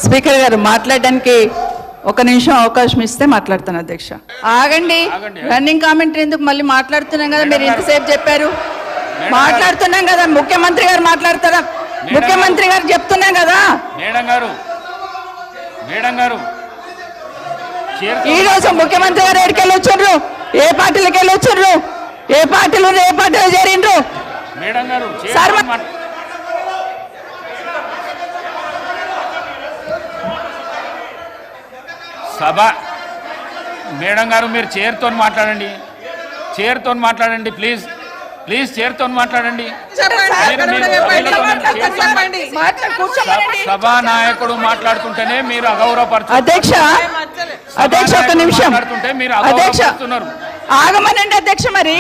Speaker గారు మాట్లాడడానికి ఒక నిమిషం అవకాశం ఇస్తే మాట్లాడతాను అధ్యక్ష. ఆగండి, రన్నింగ్ కామెంటరీ ఎందుకు? మళ్ళీ మాట్లాడుతున్నాం కదా, మీరు ఇంతసేపు చెప్పారు. మాట్లాడుతున్నాం కదా, ముఖ్యమంత్రి గారు మాట్లాడతారా? ముఖ్యమంత్రి గారు చెప్తున్నాం కదా. ఈ రోజు ముఖ్యమంత్రి గారు ఎక్కడికి వెళ్ళొచ్చారు? ఏ పార్టీలకు వెళ్ళొచ్చారు? ఏ పార్టీలో చేరిండ్రు? సార్ సభ మేడం గారు మీరు చైర్తో మాట్లాడండి, చైర్తో మాట్లాడండి ప్లీజ్, ప్లీజ్ చైర్తో మాట్లాడండి. సభా నాయకుడు మాట్లాడుతుంటేనే మీరు అగౌరవపరుచుతున్నారు. అధ్యక్ష ఒక నిమిషం మీరు అగౌరవపరుస్తున్నారు. ఆగమనండి అధ్యక్ష, మరి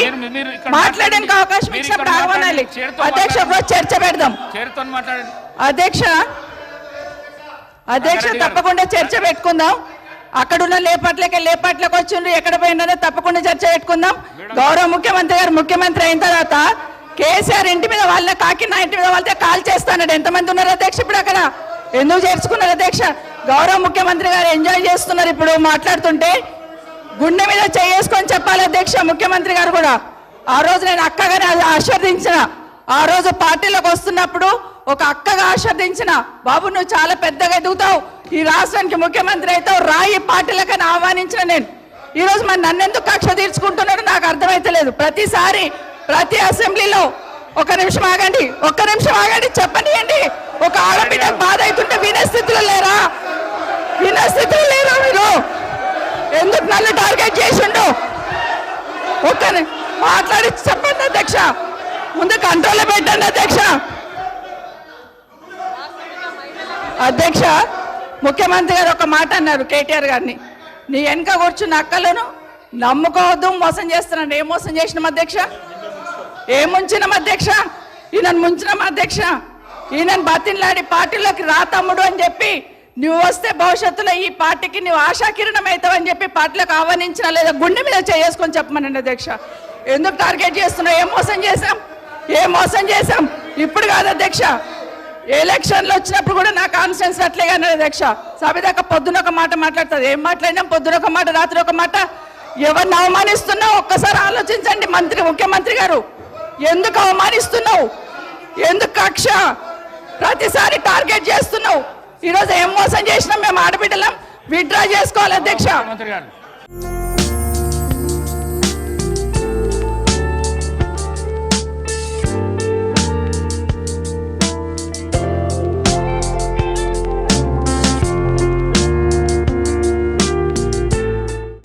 మాట్లాడడానికి అవకాశం ఇచ్చినప్పుడు ఆగమనాలి. అధ్యక్ష చర్చ పెడదాం. చైర్తో మాట్లాడండి అధ్యక్ష తప్పకుండా చర్చ పెట్టుకుందాం. అక్కడున్న లేపట్లకు వచ్చిండ్రు, ఎక్కడ పోయినారో తప్పకుండా చర్చ పెట్టుకుందాం. గౌరవ ముఖ్యమంత్రి గారు ముఖ్యమంత్రి అయిన తర్వాత కేసీఆర్ ఇంటి మీద వాళ్ళ కాకినా ఇంటి మీద వాళ్ళతో కాల్ చేస్తానడు. ఎంతమంది ఉన్నారు అధ్యక్ష? ఇప్పుడు అక్కడ ఎందుకు చేర్చుకున్నారు అధ్యక్ష? గౌరవ ముఖ్యమంత్రి గారు ఎంజాయ్ చేస్తున్నారు. ఇప్పుడు మాట్లాడుతుంటే గుండె మీద చేసుకొని చెప్పాలి అధ్యక్ష. ముఖ్యమంత్రి గారు కూడా ఆ రోజు నేను అక్కగానే ఆశీర్వదించిన, ఆ రోజు పార్టీలోకి వస్తున్నప్పుడు ఒక అక్కగా ఆశీర్వదించిన, బాబు నువ్వు చాలా పెద్దగా ఎదుగుతావు, ఈ రాష్ట్రానికి ముఖ్యమంత్రి అవుతావు, రాయి పార్టీలకని ఆహ్వానించిన నేను. ఈ రోజు మరి నన్నెందుకు కక్ష తీర్చుకుంటున్నాడు నాకు అర్థమైతలేదు. ప్రతిసారి ప్రతి అసెంబ్లీలో ఒక్క నిమిషం ఆగండి చెప్పనియండి. ఒక ఆడబిడ్డ బాధ అవుతుంటే వినే స్థితిలో లేరా? మీరు ఎందుకు నన్ను టార్గెట్ చేసిండు? మాట్లాడి చెప్పండి అధ్యక్ష, ముందు కంట్రోల్లో పెట్టండి అధ్యక్ష. అధ్యక్ష ముఖ్యమంత్రి గారు ఒక మాట అన్నారు కేటీఆర్ గారిని, నీ వెనక కూర్చున్న అక్కలను నమ్ముకోవద్దు, మోసం చేస్తున్నాను. ఏం మోసం చేసినాం అధ్యక్ష? ఏం ముంచినాం అధ్యక్ష? ఈయనను ముంచినాం అధ్యక్ష. ఈయనను బతిన్లాడి పార్టీలోకి రా తమ్ముడు అని చెప్పి, నువ్వు వస్తే భవిష్యత్తులో ఈ పార్టీకి నువ్వు ఆశాకిరణం అవుతావు అని చెప్పి పార్టీలకు ఆహ్వానించిన, లేదా గుండె మీద చేసుకొని చెప్పమనండి అధ్యక్ష. ఎందుకు టార్గెట్ చేస్తున్నావు? ఏం మోసం చేశాం? ఇప్పుడు కాదు అధ్యక్ష, ఎలక్షన్లు వచ్చినప్పుడు కూడా నా కాన్ఫిడెన్స్ అట్లేగా అధ్యక్ష. సభ దాకా పొద్దున ఒక మాట మాట్లాడుతుంది, ఏం మాట్లాడినాం? పొద్దున ఒక మాట, రాత్రి ఒక మాట. ఎవరిని అవమానిస్తున్నావు ఒక్కసారి ఆలోచించండి ముఖ్యమంత్రి గారు. ఎందుకు అవమానిస్తున్నావు? ఎందుకు కక్ష? ప్రతిసారి టార్గెట్ చేస్తున్నావు. ఈరోజు ఏం మోసం చేసినాం? మేము ఆడబిడ్డలం విత్డ్రా చేసుకోవాలి అధ్యక్ష.